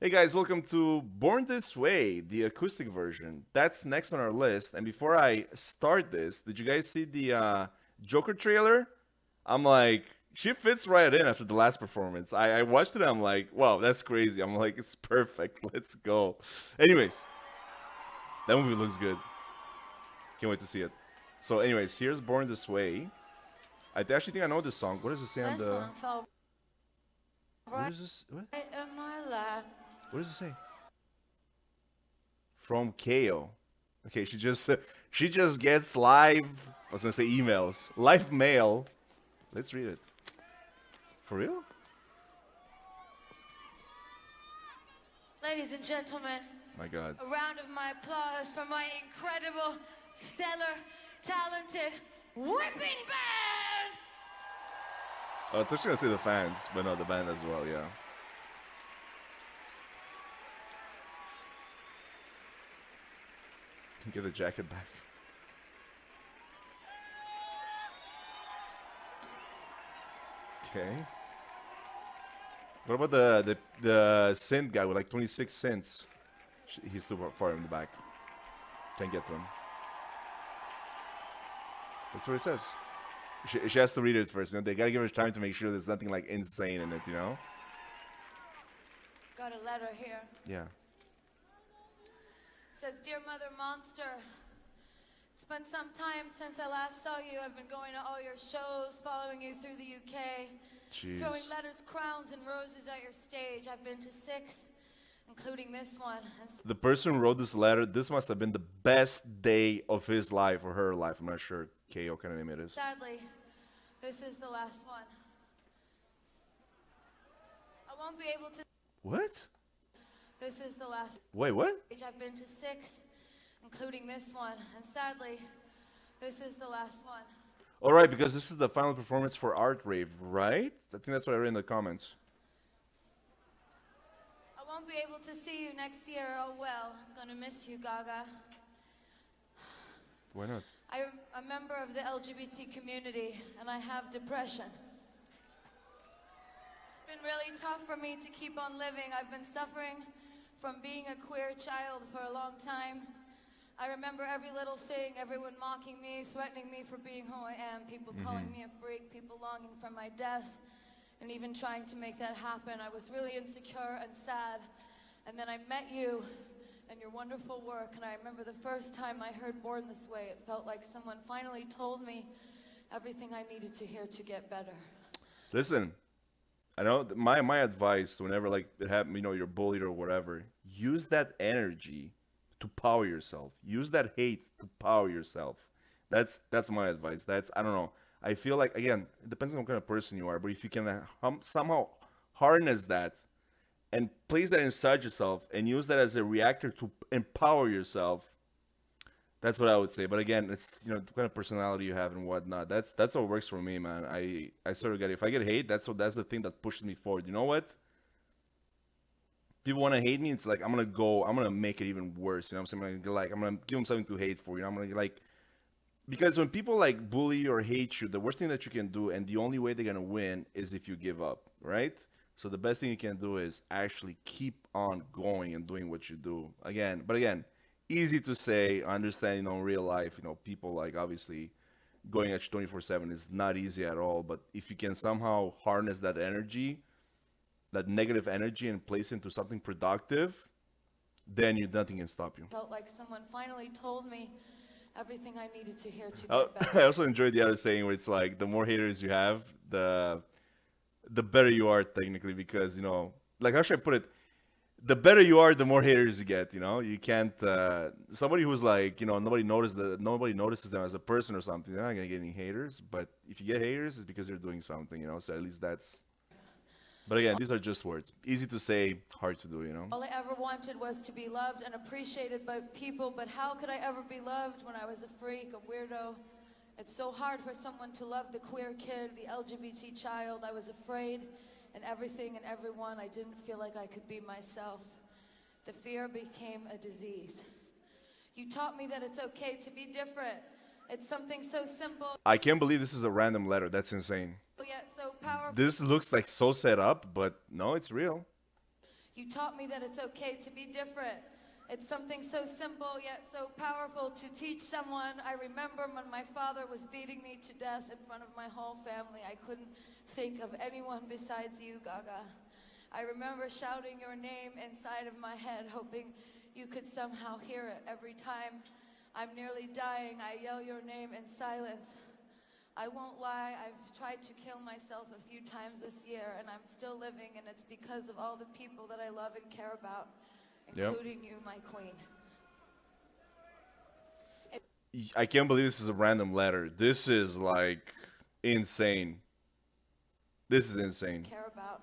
Hey guys, welcome to Born This Way, the acoustic version. That's next on our list. And before I start this, did you guys see the Joker trailer? I'm like, she fits right in after the last performance. I watched it, I'm like, wow, that's crazy. I'm like, it's perfect. Let's go. Anyways, that movie looks good. Can't wait to see it. So, anyways, here's Born This Way. I actually think I know this song. What does it say on This the? one fell What right is this? What? in my lap. What does it say? From KO. Okay, she just gets live. I was gonna say emails, live mail. Let's read it. For real? Ladies and gentlemen, My God. a round of my applause for my incredible, stellar, talented whipping band! I was just gonna say the fans, but no, the band as well. Yeah. Get the jacket back. Okay. What about the synth guy with like 26 cents? He's too far in the back. Can't get to him. That's what it says. She has to read it first. You know, they gotta give her time to make sure there's nothing like insane in it. You know? Got a letter here. Yeah. It says, Dear Mother Monster, it's been some time since I last saw you. I've been going to all your shows, following you through the UK, Jeez. throwing letters, crowns, and roses at your stage. I've been to 6, including this one. And The person who wrote this letter, this must have been the best day of his life or her life. I'm not sure. KO kind of name it is. sadly, this is the last one. I won't be able to. What? This is the last Wait, what? stage. I've been to 6, including this one. And sadly, this is the last one. All right, because this is the final performance for artRAVE, right? I think that's what I read in the comments. I won't be able to see you next year. Oh well, I'm gonna miss you, Gaga. Why not? I'm a member of the LGBT community, and I have depression. It's been really tough for me to keep on living. I've been suffering from being a queer child for a long time. I remember every little thing, everyone mocking me, threatening me for being who I am, people calling me a freak, people longing for my death, and even trying to make that happen. I was really insecure and sad. And then I met you and your wonderful work, and I remember the first time I heard Born This Way, it felt like someone finally told me everything I needed to hear to get better. Listen, I know my advice whenever like it happen, you know, you're bullied or whatever, use that energy to power yourself. Use that hate to power yourself. That's my advice. That's I don't know. I feel like again, it depends on what kind of person you are, but if you can somehow harness that and place that inside yourself and use that as a reactor to empower yourself, that's what I would say. But again, it's you know the kind of personality you have and whatnot. That's what works for me, man. I sort of get it. If I get hate, that's the thing that pushes me forward. You know what? People want to hate me. It's like I'm gonna make it even worse. You know what I'm saying? I'm gonna give them something to hate for. You know, I'm gonna like because when people like bully or hate you, the worst thing that you can do, and the only way they're gonna win is if you give up, right? So the best thing you can do is actually keep on going and doing what you do. Again, easy to say. I understand, you know, in real life, you know, people like obviously going at you 24/7 is not easy at all. But if you can somehow harness that energy, that negative energy, and place it into something productive, then nothing can stop you. Felt like someone finally told me everything I needed to hear to Uh, get better. I also enjoyed the other saying where it's like the more haters you have, the better you are technically because you know like how should I put it? The better you are, the more haters you get. You know, you can't somebody who's like you know nobody notices them as a person or something. They're not gonna get any haters. But if you get haters, it's because they're doing something. You know, so at least that's. But again, these are just words. Easy to say, hard to do. You know. All I ever wanted was to be loved and appreciated by people, but how could I ever be loved when I was a freak, a weirdo? It's so hard for someone to love the queer kid, the LGBT child. I was afraid, and everything and everyone. I didn't feel like I could be myself. The fear became a disease. You taught me that it's okay to be different. It's something so simple, I can't believe this is a random letter. That's insane. yet so powerful. This looks like so set up, but no, it's real. You taught me that it's okay to be different. It's something so simple yet so powerful to teach someone. I remember when my father was beating me to death in front of my whole family. I couldn't think of anyone besides you, Gaga. I remember shouting your name inside of my head, hoping you could somehow hear it. Every time I'm nearly dying, I yell your name in silence. I won't lie, I've tried to kill myself a few times this year, and I'm still living, and it's because of all the people that I love and care about, including you, my queen. I can't believe this is a random letter. This is like insane. This is insane. Care about,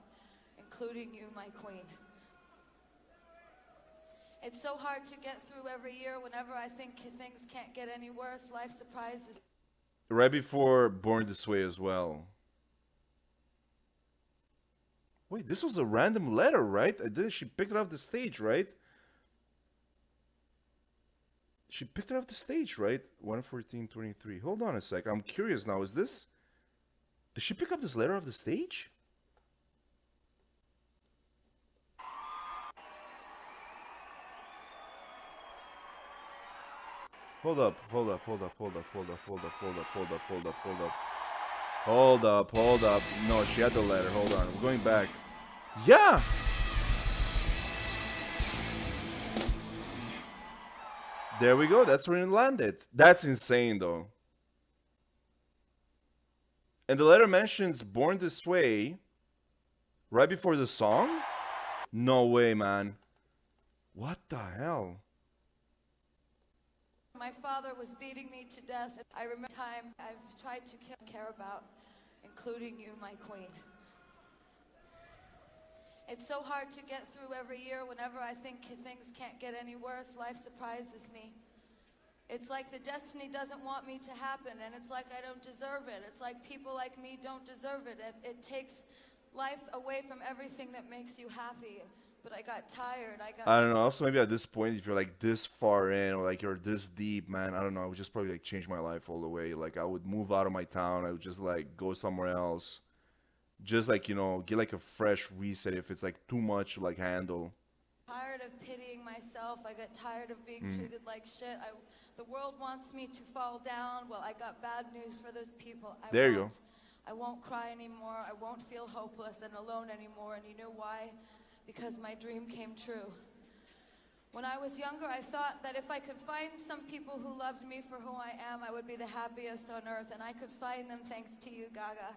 including you, my queen. It's so hard to get through every year whenever I think things can't get any worse. Life surprises. Right before Born This Way as well. Wait, this was a random letter, right? She picked it off the stage, right? She picked it off the stage, right? 114:23. Hold on a sec. I'm curious now. Is this... Did she pick up this letter off the stage? Hold up. No, she had the letter. Hold on. I'm going back. Yeah! There we go. That's where it landed. That's insane, though. And the letter mentions Born This Way right before the song? No way, man. What the hell? My father was beating me to death. I remember time I've tried to care about, including you, my queen. It's so hard to get through every year whenever I think things can't get any worse. Life surprises me. It's like the destiny doesn't want me to happen, and it's like I don't deserve it. It's like people like me don't deserve it. It takes life away from everything that makes you happy. But I got tired. I don't know. Also, maybe at this point, if you're like this far in or like you're this deep, man, I don't know. I would just probably like change my life all the way. Like I would move out of my town. I would just like go somewhere else. Just like, you know, get like a fresh reset if it's like too much to like handle. Tired of pitying myself. I got tired of being treated like shit. The world wants me to fall down. Well, I got bad news for those people. There you go. I won't cry anymore. I won't feel hopeless and alone anymore. And you know why? Because my dream came true. When I was younger, I thought that if I could find some people who loved me for who I am, I would be the happiest on earth. And I could find them thanks to you, Gaga.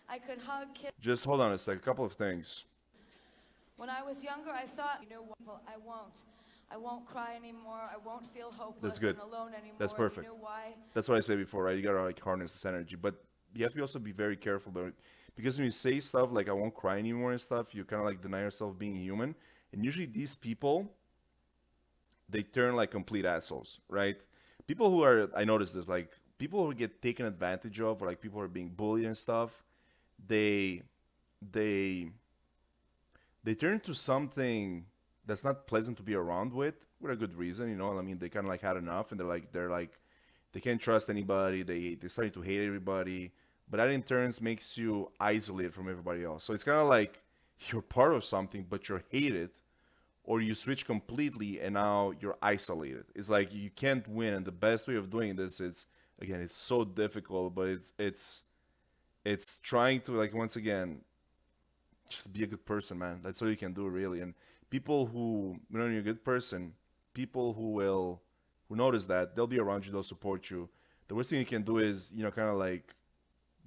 I could hug, kiss. Just hold on a sec. A couple of things. When I was younger, I thought, you know what? Well, I won't. I won't cry anymore. I won't feel hopeless and alone anymore. That's perfect. You know why? That's what I said before, right? You gotta like harness this energy, but you have to also be very careful though, because when you say stuff like "I won't cry anymore" and stuff, you kind of like deny yourself being human. And usually these people, they turn like complete assholes, right? People who are, I noticed this, like people who get taken advantage of, or like people who are being bullied and stuff, they turn into something that's not pleasant to be around with a good reason, you know. I mean, they kind of like had enough, and they're like they can't trust anybody. They're starting to hate everybody, but that in turn makes you isolated from everybody else. So it's kind of like you're part of something, but you're hated, or you switch completely and now you're isolated. It's like you can't win, and the best way of doing this is, again, it's so difficult, but it's trying to, like, once again, just be a good person, man. That's all you can do, really. And people who, you know, you're a good person, people who notice that, they'll be around you, they'll support you. The worst thing you can do is, you know, kind of like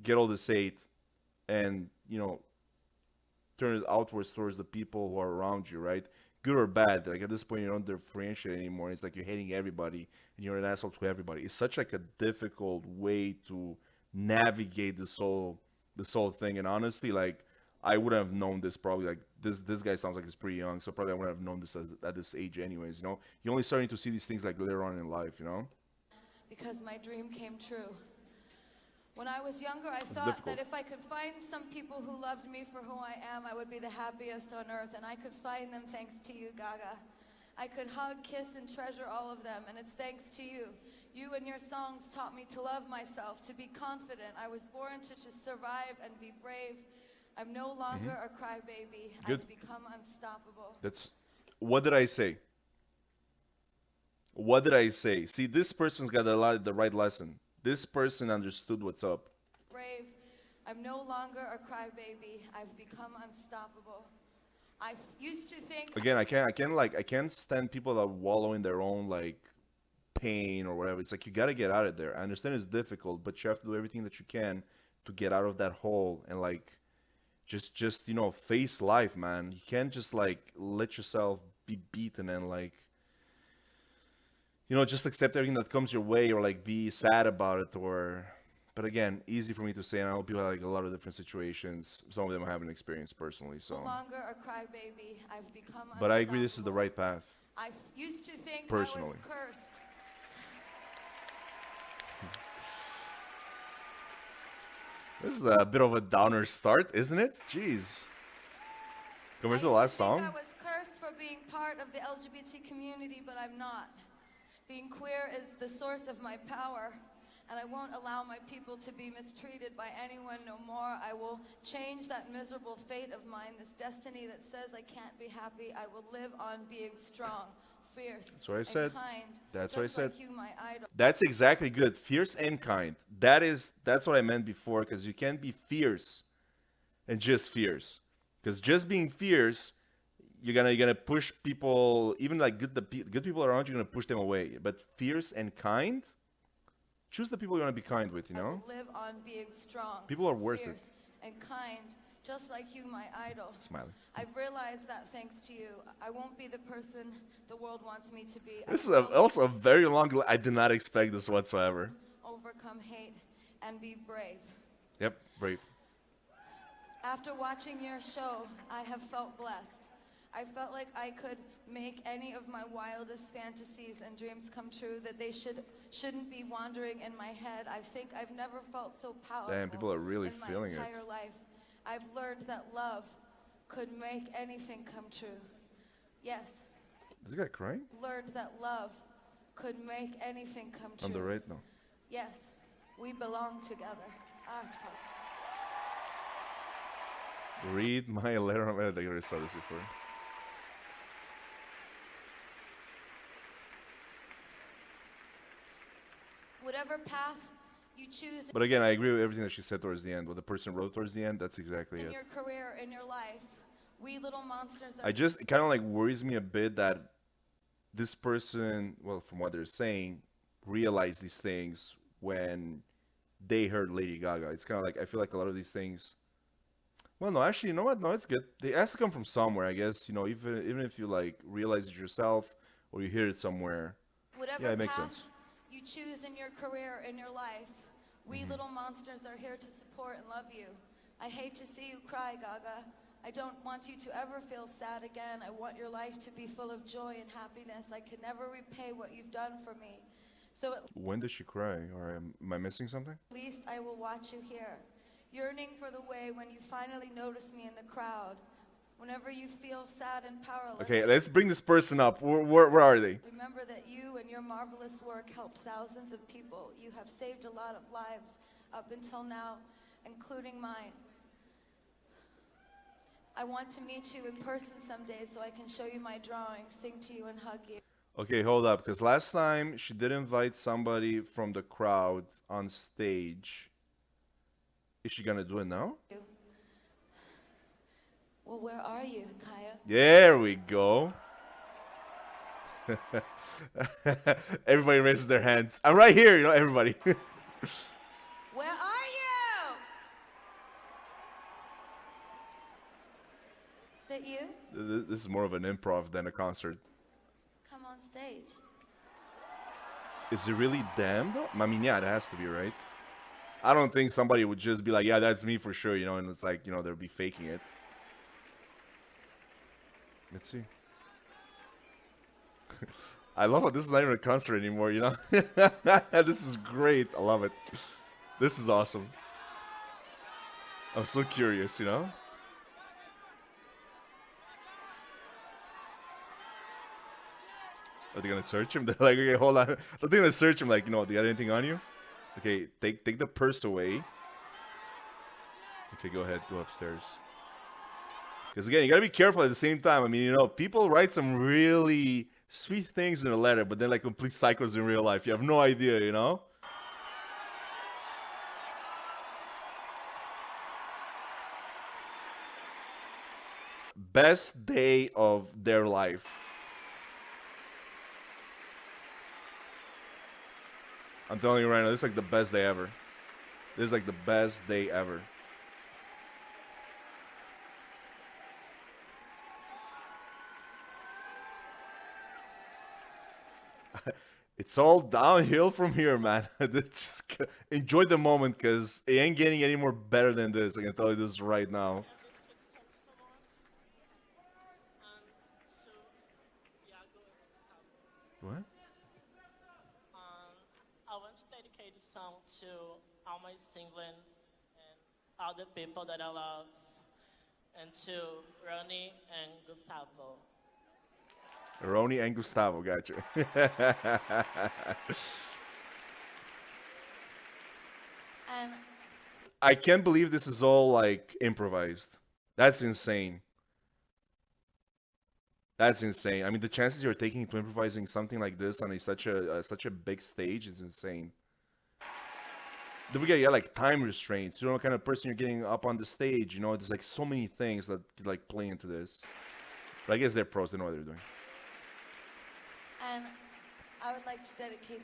get all this hate and, you know, turn it outwards towards the people who are around you, right? Good or bad. Like at this point, you don't differentiate anymore. It's like you're hating everybody and you're an asshole to everybody. It's such like a difficult way to navigate this whole thing. And honestly, like, I wouldn't have known this probably, like, this guy sounds like he's pretty young, so probably I wouldn't have known this at this age anyways, you know? You're only starting to see these things like later on in life, you know? Because my dream came true. When I was younger, I thought that if I could find some people who loved me for who I am, I would be the happiest on earth, and I could find them thanks to you, Gaga. I could hug, kiss, and treasure all of them, and it's thanks to you. You and your songs taught me to love myself, to be confident. I was born to just survive and be brave. I'm no longer Hmm. a crybaby. Good. I've become unstoppable. That's what did I say? What did I say? See, this person's got the right lesson. This person understood what's up. Brave. I'm no longer a crybaby. I've become unstoppable. I used to think Again, I can't stand people that wallow in their own like pain or whatever. It's like you gotta get out of there. I understand it's difficult, but you have to do everything that you can to get out of that hole and like just face life, man. You can't just like let yourself be beaten and like just accept everything that comes your way or like be sad about it or but again, easy for me to say and I hope you have like a lot of different situations. Some of them I haven't experienced personally, no so longer a crybaby. I've become but I agree this is the unstoppable. right path, I used to think I was personally. cursed. This is a bit of a downer start, isn't it? Jeez. I Compared to the used to last think I song? was cursed for being part of the LGBT community, but I'm not. Being queer is the source of my power, and I won't allow my people to be mistreated by anyone no more. I will change that miserable fate of mine, this destiny that says I can't be happy. I will live on being strong, fierce, That's what I and said. kind, That's what I just said. like you, my idol. That's exactly good. Fierce and kind. That's what I meant before, because you can't be fierce and just fierce. Because just being fierce, you're gonna push people, even like good people around you, you're gonna push them away. But fierce and kind, choose the people you wanna be kind with. I will live on being strong, People are worth it. fierce, and kind, just like you, my idol. Smiling. I've realized that thanks to you, I won't be the person the world wants me to be. This is I will also a very long. I did not expect this whatsoever. overcome hate and be brave. Yep, brave. After watching your show, I have felt blessed. I felt like I could make any of my wildest fantasies and dreams come true, that they shouldn't be wandering in my head. I think I've never felt so powerful Damn, people are really in my feeling it. entire life. I've learned that love could make anything come true. Yes, Is this guy crying? learned that love could make anything come true. On the right now. Yes, we belong together. artRAVE. Read my letter. I think I already saw this before. Whatever path you choose But again, I agree with everything that she said towards the end. What the person wrote towards the end, that's exactly in it. your career, in your life, we little monsters are I just, it kind of like worries me a bit that this person, well, from what they're saying, realized these things when they heard Lady Gaga. It's kind of like, I feel like a lot of these things. Well, no, actually, you know what? No, it's good. It has to come from somewhere, I guess. Even if you like realize it yourself or you hear it somewhere. whatever Yeah, it makes path sense. you choose in your career, in your life, we little monsters are here to support and love you. I hate to see you cry, Gaga. I don't want you to ever feel sad again. I want your life to be full of joy and happiness. I can never repay what you've done for me. So at When does she cry? Or am I missing something? least I will watch you here, yearning for the way when you finally notice me in the crowd. Whenever you feel sad and powerless, Okay, let's bring this person up. Where are they? remember that you and your marvelous work helped thousands of people. You have saved a lot of lives up until now, including mine. I want to meet you in person someday so I can show you my drawings, sing to you, and hug you. Okay, hold up, because last time she did invite somebody from the crowd on stage. Is she gonna do it now? Well, where are you, Kaya? There we go. Everybody raises their hands. I'm right here, everybody. Where are you? Is it you? This is more of an improv than a concert. Come on stage. Is it really them though? I mean, yeah, it has to be, right? I don't think somebody would just be like, yeah, that's me for sure, and it's like, they'll be faking it. Let's see. I love how this is not even a concert anymore, This is great. I love it. This is awesome. I'm so curious, Are they gonna search him? They're like, okay, hold on. They're gonna search him like, do you got anything on you? Okay, take the purse away. Okay, go ahead, go upstairs. Because again, you gotta be careful at the same time. I mean, you know, people write some really sweet things in a letter, but they're like complete psychos in real life. You have no idea, you know? Best day of their life. I'm telling you right now, this is like the best day ever. This is like the best day ever. It's all downhill from here, man. Just enjoy the moment, because it ain't getting any more better than this. I can tell you this right now. What? I want to dedicate this song to all my siblings and all the people that I love, and to Ronnie and Gustavo. Roni and Gustavo, got you. And I can't believe this is all like improvised. That's insane. That's insane. I mean, the chances you're taking to improvising something like this on such a big stage is insane. Don't forget, you got like time restraints. You know what kind of person you're getting up on the stage. You know, there's like so many things that like play into this. But I guess they're pros. They know what they're doing. and I would like to dedicate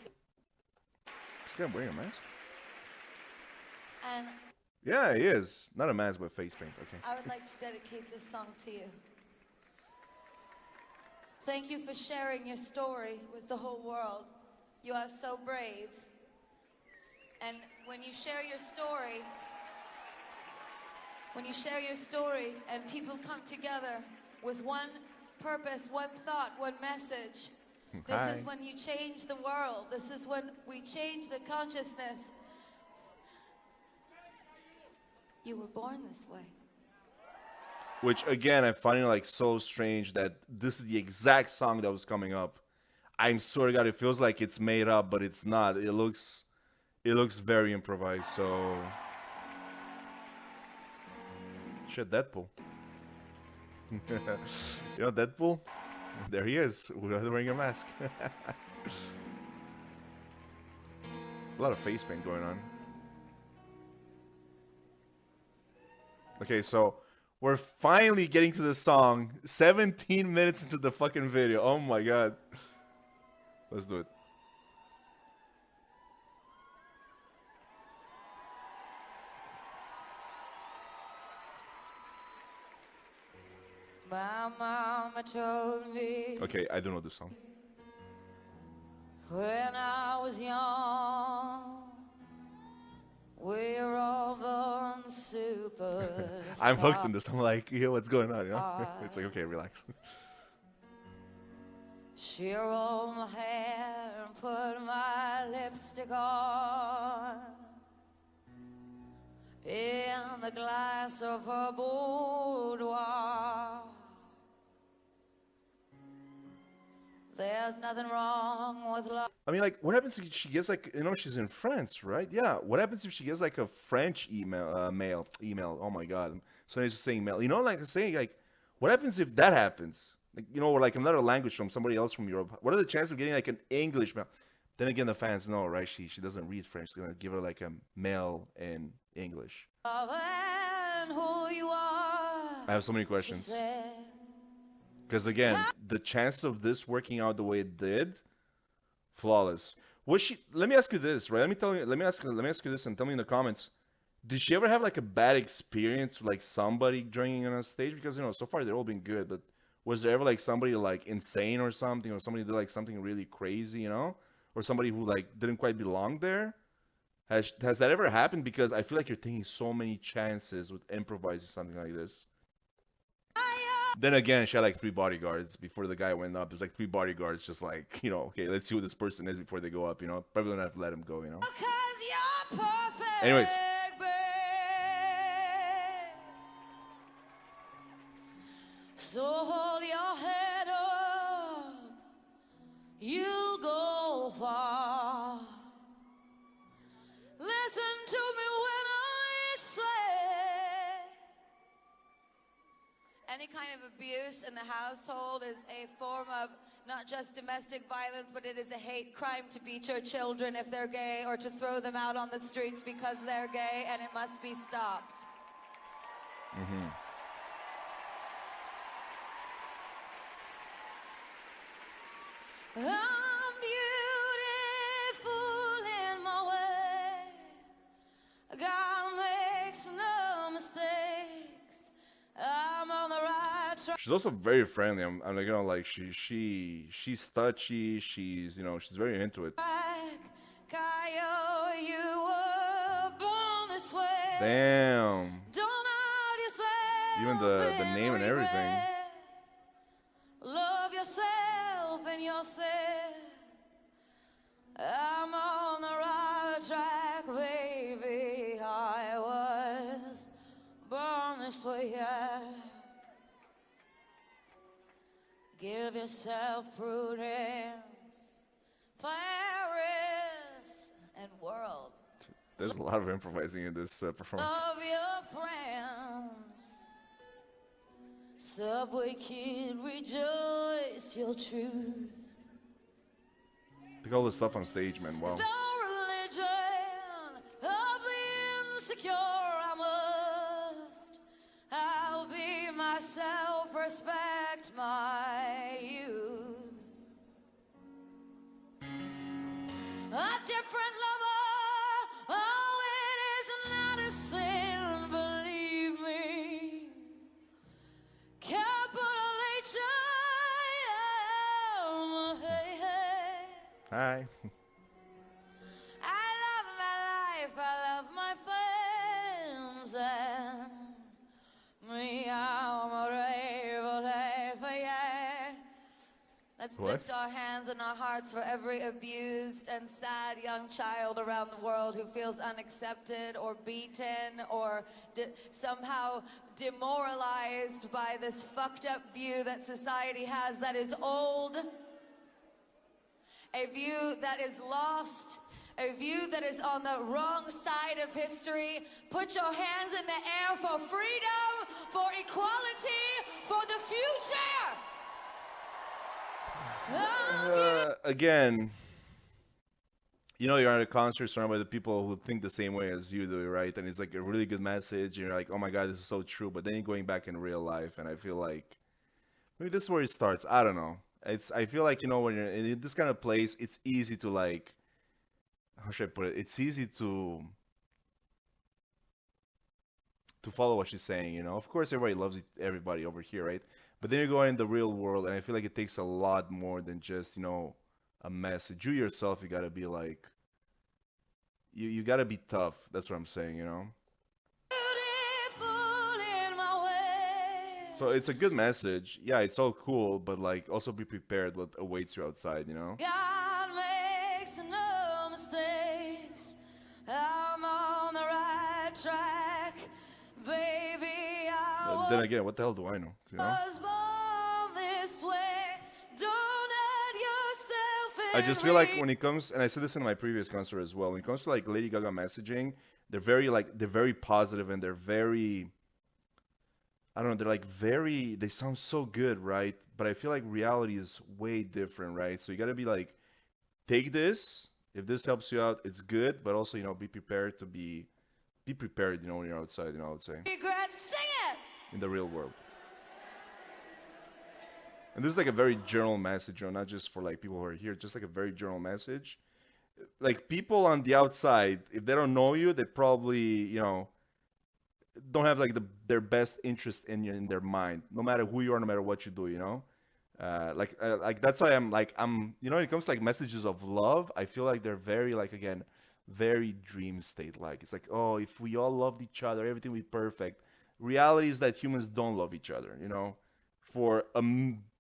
This guy wearing a mask? and Yeah, he is. Not a mask, but face paint. Okay. I would like to dedicate this song to you. Thank you for sharing your story with the whole world. You are so brave. And when you share your story and people come together with one purpose, one thought, one message, this Hi. is when you change the world. This is when we change the consciousness. You were born this way. Which again, I find it like so strange that this is the exact song that was coming up. I'm swear to God, it feels like it's made up, but it's not. It looks very improvised. So, shit, Deadpool. You know Deadpool? There he is, without wearing a mask. A lot of face paint going on. Okay, so we're finally getting to the song. 17 minutes into the fucking video. Oh my god. Let's do it. My mama told me Okay, I don't know this song. when I was young, we're all born super. I'm hooked in this. I'm like, yeah, what's going on? You know? It's like, okay, relax. She rolled my hair and put my lipstick on in the glass of her boudoir. There's nothing wrong with love. I mean, like, what happens if she gets like, you know, she's in France, right? Yeah. What happens if she gets like a French email? Oh my God. So I'm just saying mail. You know, like I'm saying, like, what happens if that happens? Like, you know, or like another language from somebody else from Europe. What are the chances of getting like an English mail? Then again, the fans know, right? She doesn't read French. They're gonna give her like a mail in English. And who you are, I have so many she questions. said. Because again, the chance of this working out the way it did, flawless. Was she? Let me ask you this, right? Let me ask you this, and tell me in the comments. Did she ever have like a bad experience with like somebody joining on a stage? Because you know, so far they're all been good, but was there ever like somebody like insane or something, or somebody did like something really crazy, you know, or somebody who like didn't quite belong there? Has that ever happened? Because I feel like you're taking so many chances with improvising something like this. Then again, she had like 3 bodyguards before the guy went up. There's like 3 bodyguards, just like, you know, okay, let's see who this person is before they go up, you know. Probably don't have to let him go, you know. 'Cause you're perfect, Anyways. babe. So hold your head up, you'll go far. Listen to me when I say, and any kind of abuse in the household is a form of not just domestic violence, but it is a hate crime to beat your children if they're gay or to throw them out on the streets because they're gay, and it must be stopped. Mm-hmm. I'm beautiful in my way. God makes no mistakes. I'm on the right track. She's also very friendly. I'm like, you know, like she's touchy. She's, you know, she's very into it. Kyle, you were born this way. Damn. Don't hide yourself. Even the in name and everything. regret. Love yourself and yourself. I'm on the right track, baby. I was born this way. Yeah. Give yourself prudence, Paris and world. There's a lot of improvising in this performance. Love your friends. Subway kid, rejoice your truth. Look at all the stuff on stage, man. Wow. No religion of the insecure. I'll be myself, respect my youth. A different lover, oh, it is not a sin, believe me. Capital H, I am, hey, hey. Hi. I love my life, I love my friends, and me, I'm a rave, yeah. Let's What? lift our hands and our hearts for every abused and sad young child around the world who feels unaccepted or beaten or somehow demoralized by this fucked up view that society has that is old, a view that is lost, a view that is on the wrong side of history. Put your hands in the air for freedom, for equality, for the future. Again, you know, you're at a concert surrounded by the people who think the same way as you do, right? And it's like a really good message. You're like, oh my God, this is so true. But then you're going back in real life, and I feel like maybe this is where it starts. I don't know. I feel like, you know, when you're in this kind of place, it's easy to like, how should I put it? It's easy to follow what she's saying, you know. Of course, everybody loves everybody over here, right? But then you go in the real world, and I feel like it takes a lot more than just, you know, a message. You yourself, you gotta be like, you gotta be tough. That's what I'm saying, you know. So it's a good message. Yeah, it's all cool, but like also be prepared what awaits you outside, you know. God makes no mistakes. I'm on the right track, baby. But then again, what the hell do I know? You know? Was born this way. Don't hurt yourself I in just feel like when it comes, and I said this in my previous concert as well, when it comes to like Lady Gaga messaging, they're very positive, and they're very, I don't know, they sound so good, right? But I feel like reality is way different, right? So you gotta be like, take this, if this helps you out, it's good, but also, you know, be prepared, you know, when you're outside, you know, I would say, regret, sing it. in the real world. And this is like a very general message, you know, not just for like people who are here, just like a very general message. Like people on the outside, if they don't know you, they probably, you know, don't have like their best interest in you in their mind, no matter who you are, no matter what you do, you know. Like that's why I'm you know, when it comes to like messages of love, I feel like they're very like, again, very dream state like. It's like, oh, if we all loved each other, everything would be perfect. Reality is that humans don't love each other, you know, for a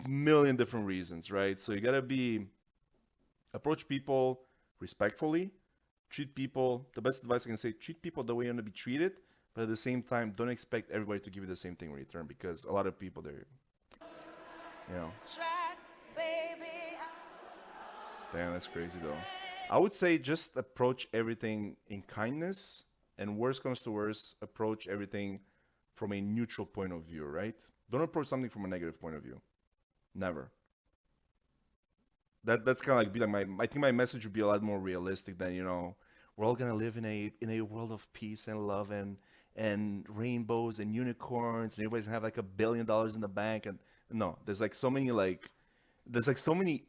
million different reasons, right? So you gotta approach people respectfully, treat people, the best advice I can say, treat people the way you want to be treated, but at the same time, don't expect everybody to give you the same thing in return, because a lot of people, they're, you know. Track, baby. Damn, that's crazy though. I would say just approach everything in kindness, and worst comes to worst, approach everything from a neutral point of view, right? Don't approach something from a negative point of view. Never. That's kind of like be like my. I think my message would be a lot more realistic than we're all gonna live in a world of peace and love and rainbows and unicorns and everybody's gonna have like $1 billion in the bank and no, there's like so many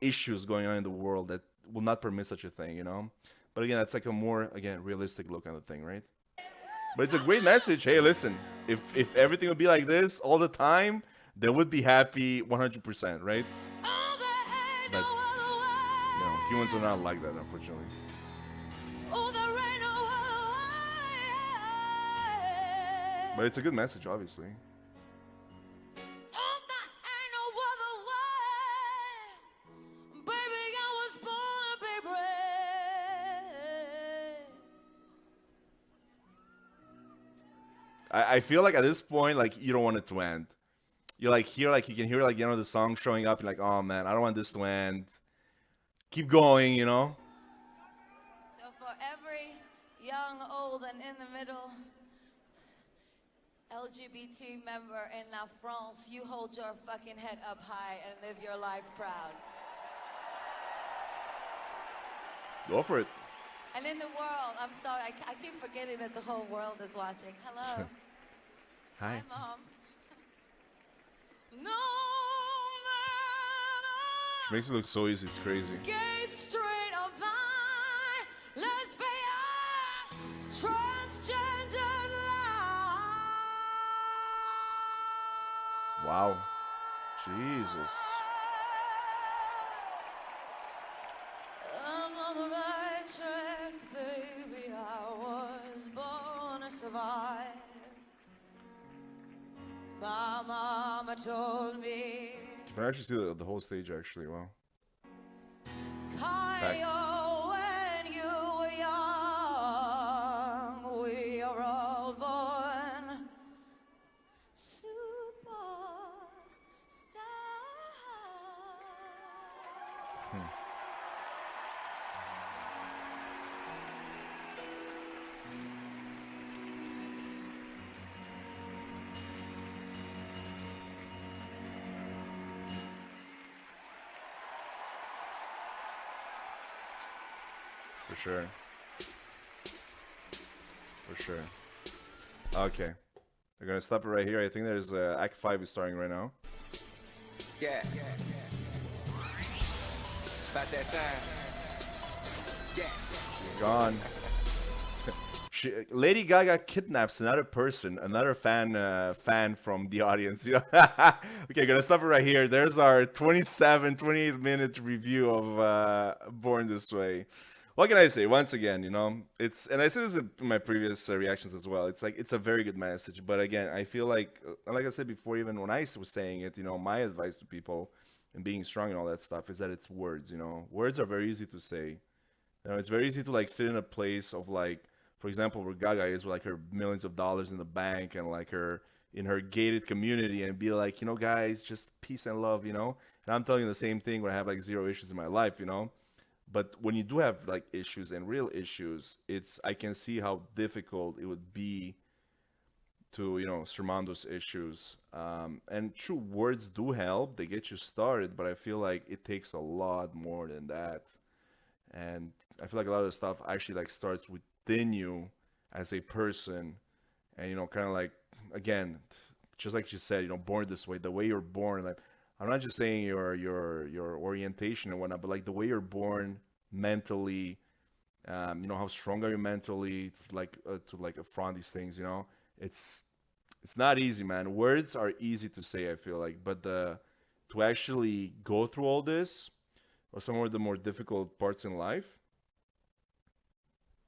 issues going on in the world that will not permit such a thing. But again, that's like a more again realistic look on the thing, right? But it's a great message. Hey, listen, if everything would be like this all the time, they would be happy 100%, right? But humans are not like that, unfortunately. But it's a good message, obviously. I feel like at this point, like you don't want it to end. You you can hear like the song showing up, and like, oh man, I don't want this to end. Keep going. So for every young, old, and in the middle LGBT member in La France, you hold your fucking head up high and live your life proud. Go for it. And in the world, I'm sorry, I keep forgetting that the whole world is watching. Hello. Hi. Hi, Mom. No She makes it look so easy, it's crazy. gay, straight, or bi, lesbian, transgender life. Wow. Jesus. I'm on the right track, baby. I was born to survive. My mama told me, You can actually see the whole stage, actually. Wow. Kyle, when you were young, we are all born superstars. For sure. For sure. Okay. We're gonna stop it right here. I think there's Act 5 is starting right now. Yeah. It's about that time. Yeah. He's gone. Lady Gaga kidnaps another person, another fan from the audience. Okay, gonna stop it right here. There's our 28 minute review of Born This Way. What can I say? Once again, and I said this in my previous reactions as well. It's like it's a very good message, but again, I feel like I said before, even when I was saying it, my advice to people and being strong and all that stuff is that it's words. Words are very easy to say. It's very easy to like sit in a place of like, for example, where Gaga is with like her millions of dollars in the bank and like her in her gated community and be like, guys, just peace and love. And I'm telling you the same thing when I have like zero issues in my life. But when you do have like issues and real issues, I can see how difficult it would be to surmount those issues. And true, words do help; they get you started. But I feel like it takes a lot more than that. And I feel like a lot of the stuff actually like starts within you as a person, and kind of like again, just like you said, born this way, the way you're born. Like I'm not just saying your orientation and whatnot, but like the way you're born mentally, how strong are you mentally to like affront these things. It's not easy, man. Words are easy to say, I feel like, but to actually go through all this or some of the more difficult parts in life,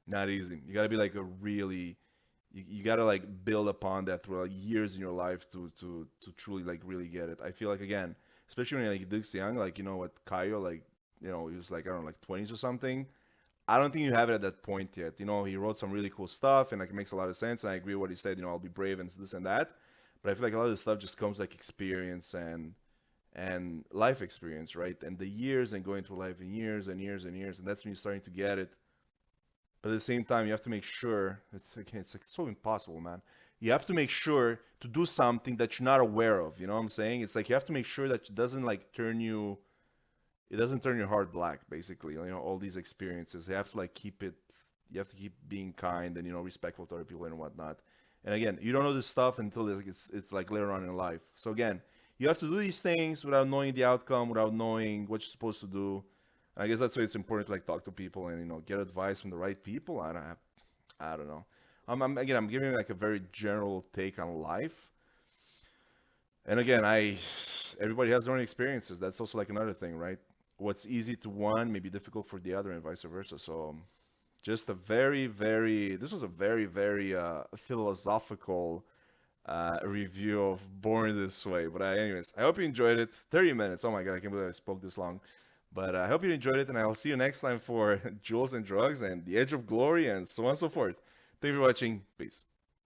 not easy. You gotta be like you gotta like build upon that through like years in your life to truly like really get it. I feel like again, especially when you're like this young, like what Kaio, like he was like I don't know, like 20s or something. I don't think you have it at that point yet. He wrote some really cool stuff and like it makes a lot of sense. And I agree with what he said. I'll be brave and this and that. But I feel like a lot of this stuff just comes like experience and life experience, right? And the years and going through life in years and years and years, and that's when you're starting to get it. But at the same time, you have to make sure it's like so impossible, man. you have to make sure to do something that you're not aware of. You know what I'm saying? It's like you have to make sure that it doesn't like turn you, it doesn't turn your heart black, basically. You know, all these experiences, you have to like keep it, you have to keep being kind and, you know, respectful to other people and whatnot. And again, you don't know this stuff until it's like later on in life. So again, you have to do these things without knowing the outcome, without knowing what you're supposed to do. I guess that's why it's important to like talk to people and, you know, get advice from the right people. I don't know. Again, I'm giving like a very general take on life. And again, everybody has their own experiences. That's also like another thing, right? What's easy to one may be difficult for the other, and vice versa. So just a this was a very philosophical review of Born This Way. But anyways, I hope you enjoyed it. 30 minutes. Oh my God, I can't believe I spoke this long. But I hope you enjoyed it, and I'll see you next time for Jewels and Drugs and The Edge of Glory and so on and so forth. Thank you for watching. Peace.